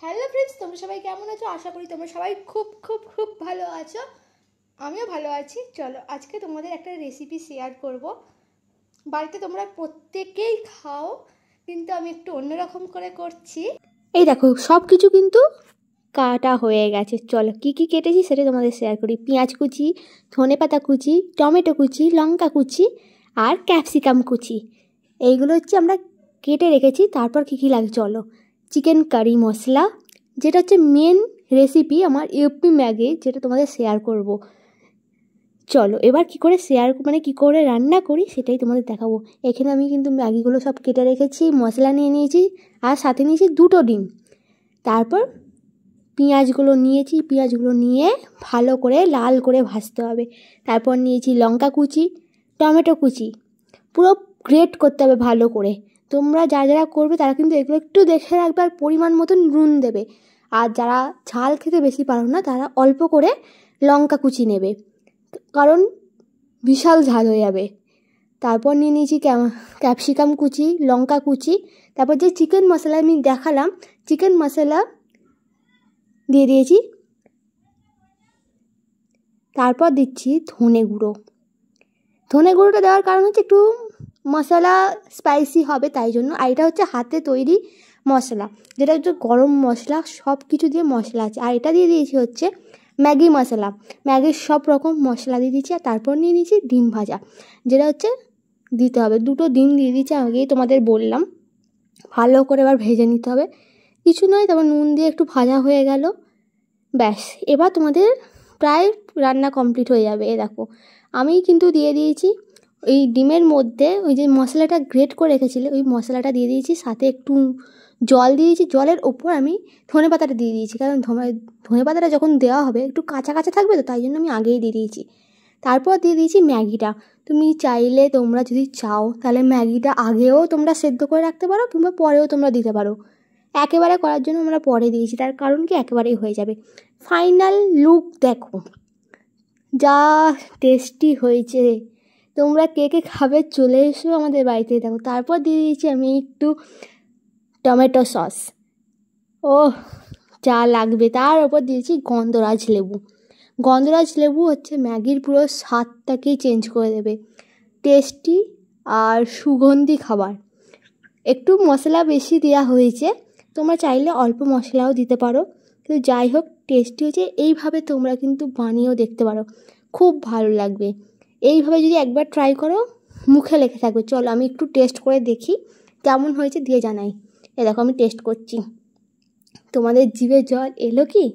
Hello friends, তোমরা সবাই কেমন আছো? আশা করি তোমরা সবাই খুব খুব খুব ভালো আছো। আমিও ভালো আছি। চলো আজকে তোমাদের একটা রেসিপি শেয়ার করব। বাড়িতে তোমরা প্রত্যেকেই খাও, কিন্তু আমি একটু অন্যরকম করে করছি। এই দেখো, সব কিছু কিন্তু কাটা হয়ে গেছে। চলো কি কি কেটেছি সেটা তোমাদের শেয়ার করি। পেঁয়াজ কুচি, ধনেপাতা কুচি, টমেটো কুচি, লঙ্কা কুচি আর ক্যাপসিকাম কুচি, এইগুলো হচ্ছে আমরা কেটে রেখেছি। তারপর কি কি লাগে চলো। চিকেন কারি মশলা, যেটা হচ্ছে মেন রেসিপি আমার ইউপি ম্যাগি, যেটা তোমাদের শেয়ার করব। চলো এবার কি করে কি করে রান্না করি সেটাই তোমাদের দেখাবো। এখানে আমি কিন্তু ম্যাগিগুলো সব কেটে রেখেছি, মশলা নিয়ে নিয়েছি আর সাথে নিয়েছি 2টো ডিম। তারপর পেঁয়াজগুলো নিয়ে ভালো করে লাল করে ভাজতে হবে। তারপর নিয়েছি লঙ্কা কুচি, টমেটো কুচি, পুরো গ্রেট করতে হবে ভালো করে। তোমরা যারা করবে তারা কিন্তু এগুলো একটু দেখে রাখবে আর পরিমাণ মতন নুন দেবে। আর যারা ঝাল খেতে বেশি পারো না তারা অল্প করে লঙ্কা কুচি নেবে, কারণ বিশাল ঝাল হয়ে যাবে। তারপর নিয়ে নিয়েছি ক্যাপসিকাম কুচি, লঙ্কা কুচি। তারপর যে চিকেন মশলা আমি দেখালাম, চিকেন মশলা দিয়ে দিয়েছি। তারপর দিচ্ছি ধনে গুঁড়োটা দেওয়ার কারণ হচ্ছে একটু মশলা স্পাইসি হবে তাই জন্য। আর এটা হচ্ছে হাতে তৈরি মশলা, যেটা হচ্ছে গরম মশলা, সব কিছু দিয়ে মশলা আছে। আর এটা দিয়ে দিয়েছি হচ্ছে ম্যাগি মশলা, ম্যাগির সব রকম মশলা দিয়ে দিয়েছি। আর তারপর নিয়ে নিয়েছি ডিম ভাজা, যেটা হচ্ছে দিতে হবে। 2টো ডিম দিয়ে দিয়েছি, আগেই তোমাদের বললাম। ভালো করে এবার ভেজে নিতে হবে, কিছু নয়। তারপর নুন দিয়ে একটু ভাজা হয়ে গেল, ব্যাস। এবার তোমাদের প্রায় রান্না কমপ্লিট হয়ে যাবে। দেখো আমি কিন্তু দিয়ে দিয়েছি ওই ডিমের মধ্যে ওই যে মশলাটা গ্রেট করে রেখেছিলে, ওই মশলাটা দিয়ে দিয়েছি। সাথে একটু জল দিয়েছি, জলের ওপর আমি ধনেপাতাটা দিয়ে দিয়েছি, কারণ ধনেপাতাটা যখন দেওয়া হবে একটু কাঁচা কাঁচা থাকবে, তো তাই জন্য আমি আগেই দিয়ে দিয়েছি। তারপর দিয়ে দিয়েছি ম্যাগিটা। তুমি চাইলে, তোমরা যদি চাও তাহলে ম্যাগিটা আগেও তোমরা সেদ্ধ করে রাখতে পারো, কিংবা পরেও তোমরা দিতে পারো। একেবারে করার জন্য আমরা পরে দিয়েছি, তার কারণ কি একেবারেই হয়ে যাবে। ফাইনাল লুক দেখো, যা টেস্টি হয়েছে। তোমরা কে কে খাবে চলে এসো আমাদের বাড়িতে। দেখো তারপর দিয়ে দিয়েছি আমি একটু টমেটো সস। ও যা লাগবে। তার ওপর দিয়েছি গন্ধরাজ লেবু হচ্ছে ম্যাগির পুরো স্বাদটাকেই চেঞ্জ করে দেবে। টেস্টি আর সুগন্ধি খাবার। একটু মশলা বেশি দেওয়া হয়েছে, তোমরা চাইলে অল্প মশলাও দিতে পারো, কিন্তু যাই হোক টেস্টি হয়েছে। এইভাবে তোমরা কিন্তু বানিয়েও দেখতে পারো, খুব ভালো লাগবে। এইভাবে যদি একবার ট্রাই করো, মুখে লেগে থাকবে। চলো আমি একটু টেস্ট করে দেখি কেমন হয়েছে, দিয়ে জানাই। দেখো আমি টেস্ট করছি। তোমাদের জিভে জল এলো কি?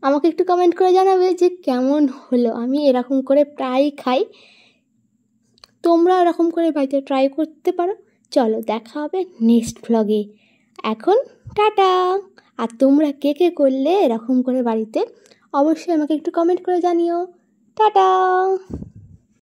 আমাকে একটু কমেন্ট করে জানাবে যে কেমন হলো। আমি এরকম করে প্রায় খাই, তোমরা এরকম করে বাড়িতে ট্রাই করতে পারো। চলো দেখা হবে নেক্সট ভ্লগে। এখন টাটা। আর তোমরা কে কে করলে এরকম করে বাড়িতে, অবশ্যই আমাকে একটু কমেন্ট করে জানিও। টাটা।